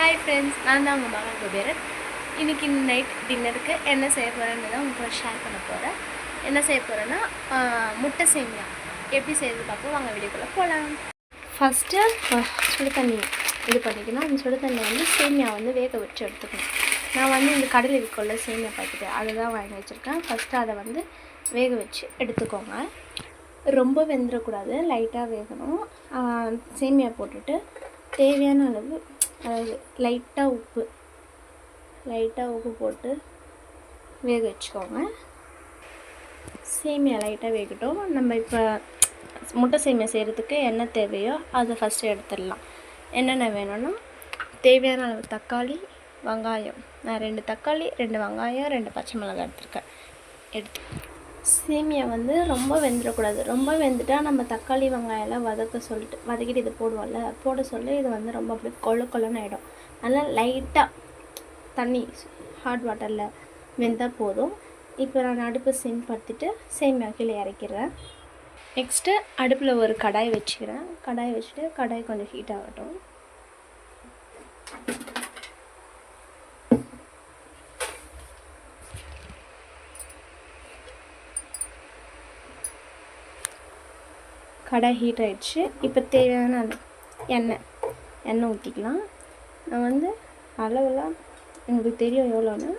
Hi friends, நான் தான் உங்கள் மகன் குபேரன். இன்றைக்கி நைட் டின்னருக்கு என்ன செய்ய போகிறேன்னு தான் உங்களுக்கு ஷேர் பண்ண போகிறேன். என்ன செய்ய போகிறேன்னா முட்டை சேமியா எப்படி செய்கிறது பார்ப்போம். வாங்க வீடியோக்குள்ளே போகலாம். ஃபஸ்ட்டு சுடு தண்ணி இது பண்ணிக்கணும். அந்த சுடு தண்ணியை வந்து சேமியா வந்து வேக வச்சு எடுத்துக்கணும். நான் வந்து இந்த கடையில் விற்கல சேமியா பாக்கெட்டு அதை தான் வாங்கி வச்சுருக்கேன். ஃபஸ்ட்டு அதை வந்து வேக வச்சு எடுத்துக்கோங்க. ரொம்ப வெந்துடக்கூடாது, லைட்டாக வேகணும். சேமியா போட்டுட்டு தேவையான அளவு அதாவது லைட்டாக உப்பு போட்டு வேக வச்சுக்கோங்க. சேமியா லைட்டாக வேகட்டும். நம்ம இப்போ முட்டை சேமியா செய்கிறதுக்கு என்ன தேவையோ அதை ஃபஸ்ட்டு எடுத்துடலாம். என்னென்ன வேணும்னா தேவையான அளவு தக்காளி, வெங்காயம். நான் 2 தக்காளி, 2 வெங்காயம், 2 பச்சை மிளகாய் எடுத்து சேமியா வந்து ரொம்ப வெந்துடக்கூடாது. ரொம்ப வெந்துட்டால் நம்ம தக்காளி வெங்காயம்லாம் வதக்கிட்டு இது போட சொல்ல இது வந்து ரொம்ப அப்படியே கொள்ளன்னு ஆகிடும். அதனால் லைட்டாக தண்ணி ஹாட் வாட்டரில் வெந்தால் போதும். இப்போ நான் அடுப்பை சிம் படுத்திட்டு சேமியா கீழே இறக்கிறேன். நெக்ஸ்ட்டு அடுப்பில் ஒரு கடாய் வச்சுக்கிறேன். கடாய் வச்சுட்டு கடாய் கொஞ்சம் ஹீட் ஆகட்டும். கடாய் ஹீட் ஆகிடுச்சு. இப்போ தேவையான எண்ணெய் ஊற்றிக்கலாம். நான் வந்து அளவெல்லாம் உங்களுக்கு தெரியும் எவ்வளோன்னு.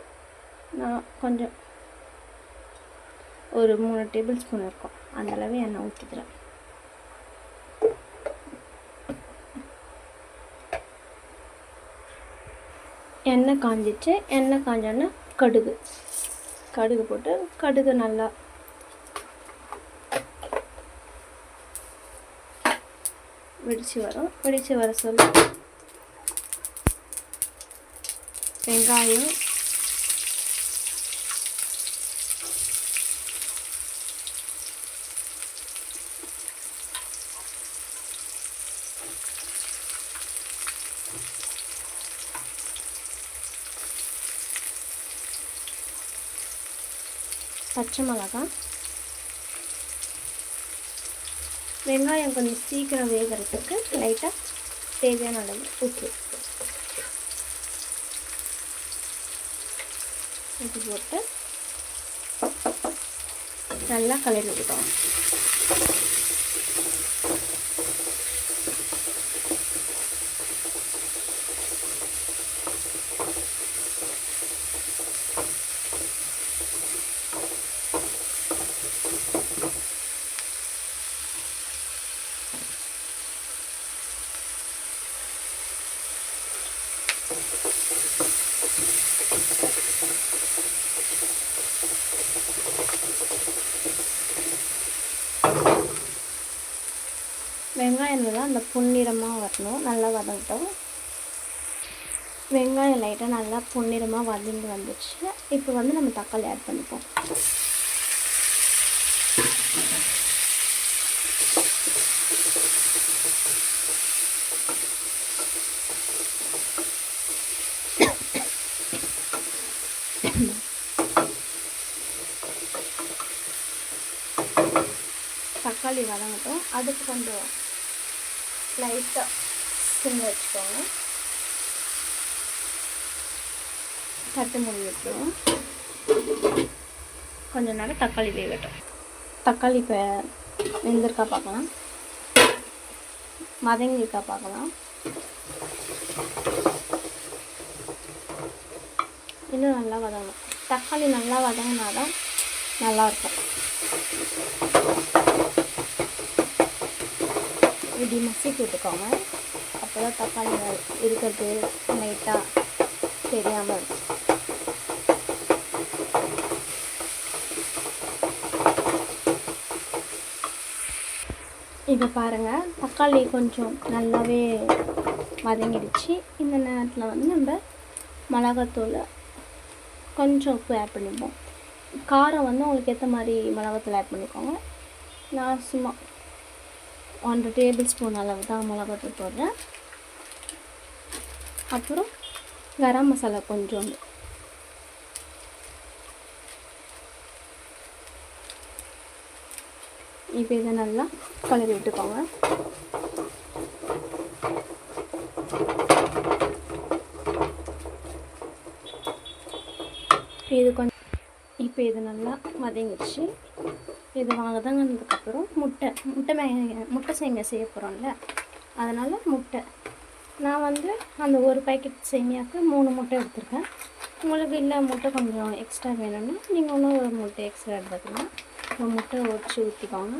நான் கொஞ்சம் ஒரு 3 டேபிள் ஸ்பூன் இருக்கும் அந்த அளவு எண்ணெய் ஊற்றிக்கிறேன். எண்ணெய் காஞ்சிச்சு. எண்ணெய் காஞ்சோன்னா கடுகு போட்டு கடுகு நல்லா வெடிச்சு வர சொல்ல வெங்காயம், பச்சை மிளகாய். வெங்காயம் கொஞ்சம் சீக்கிரம் வேகிறதுக்கு லைட்டாக தேவையான அளவு உப்பு போட்டு நல்லா கலரி விட்டுக்கோங்க. வெங்காயம் நல்லா அந்த பொன்னிறமாக வரணும். நல்லா வதங்கட்டும். வெங்காயம் லைட்டாக நல்லா பொன்னிறமாக வதங்கி வந்துச்சு. இப்போ வந்து நம்ம தக்காளி ஆட் பண்ணிப்போம். தக்காளி வதங்கட்டும். அதுக்கு கொஞ்சம் லைட்டாக சிம் வச்சுக்கோங்க. தட்டு மூடி வச்சுருவோம். கொஞ்சம் நேரம் தக்காளி வேகட்டும். தக்காளி இப்போ வெந்திருக்கா பார்க்கலாம், வதங்கிருக்கா பார்க்கலாம். இன்னும் நல்லா வதங்கணும். தக்காளி நல்லா வதங்கினா தான் நல்லாயிருக்கும். இப்படி மசிச்சு விட்டுக்கோங்க. அப்போ தான் தக்காளி இருக்கிறது லைட்டாக தெரியாமல் இருக்கும். இப்போ பாருங்கள், தக்காளி கொஞ்சம் நல்லாவே வதங்கிடுச்சு. இந்த நேரத்தில் வந்து நம்ம மிளகாத்தூள் கொஞ்சம் உப்பு ஆட் பண்ணிப்போம். காரம் வந்து உங்களுக்கு ஏற்ற மாதிரி மிளகாத்தூள் ஆட் பண்ணிக்கோங்க. நான் சும்மா 1 டேபிள் ஸ்பூன் அளவு தான் மிளகாத்தூள் போடுறேன். அப்புறம் கரம் மசாலா கொஞ்சோண்டு. இப்போ இதை நல்லா கலரி விட்டுக்கோங்க. இது கொஞ்சம் இப்போ இது நல்லா வதங்கிடுச்சு. இது வதங்கினதுக்கப்புறம் முட்டை சேமியா செய்ய போகிறோம்ல, அதனால் முட்டை நான் வந்து அந்த ஒரு பாக்கெட் சேமியாவுக்கு 3 முட்டை எடுத்துருக்கேன். உங்களுக்கு இல்லை முட்டை கொஞ்சம் எக்ஸ்ட்ரா வேணும்னா நீங்கள் இன்னும் ஒரு முட்டை எக்ஸ்ட்ரா எடுத்துக்கலாம். ஒரு முட்டை உடச்சி ஊற்றிக்கோங்க.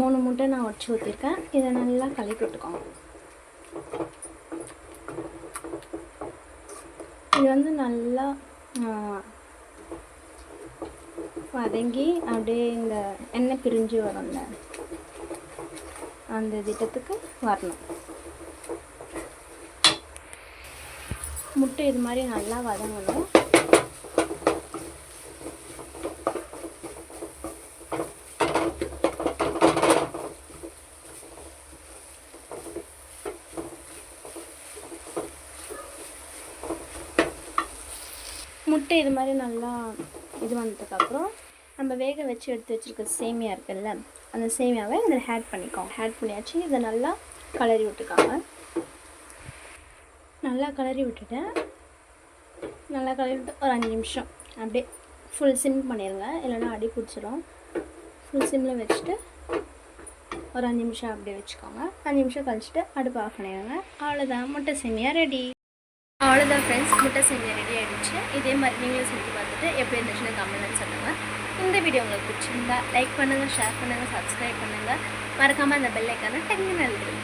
மூணு முட்டை நான் உடச்சி ஊற்றிருக்கேன். இதை நல்லா கலக்கி விட்டுக்கோங்க. இது வந்து நல்லா வதங்கி அப்படியே இந்த எண்ணெய் பிரிஞ்சு வரும்ல, அந்த திட்டத்துக்கு வரணும். முட்டை இது மாதிரி நல்லா வதங்கணும். முட்டை இது மாதிரி நல்லா இது வந்ததுக்கப்புறம் நம்ம வேக வச்சு எடுத்து வச்சுருக்க சேமியா இருக்குல்ல, அந்த சேமியாவை இதில் ஆட் பண்ணிக்கோங்க. ஆட் பண்ணியாச்சு. இதை நல்லா கிளறி விட்டுக்காங்க. நல்லா கிளறி விட்டுட்டேன். நல்லா கிளறி விட்டு ஒரு 5 நிமிஷம் அப்படியே ஃபுல் சிம் பண்ணிடுங்க, இல்லைன்னா அடி பிடிச்சிடும். ஃபுல் சிம்மில் வச்சுட்டு ஒரு 5 நிமிஷம் அப்படியே வச்சுக்கோங்க. 5 நிமிஷம் கழிச்சுட்டு அடுப்பு ஆஃப் பண்ணிடுங்க. அவ்வளோதான், முட்டை சேமியா ரெடி. அவ்வளோதான் ஃப்ரெண்ட்ஸ், முட்டை சேமியா ரெடி ஆகிடுச்சு. இதே மாதிரி நீங்களும் செஞ்சு பார்த்துட்டு எப்படி இருந்துச்சுன்னு கமெண்ட்னு சொல்லுங்கள். இந்த வீடியோ உங்களுக்கு பிடிச்சிருந்தா லைக் பண்ணுங்கள், ஷேர் பண்ணுங்கள், சப்ஸ்கிரைப் பண்ணுங்கள். மறக்காமல் அந்த பெல் ஐக்கானை டக்குன்னு அழுத்துங்க.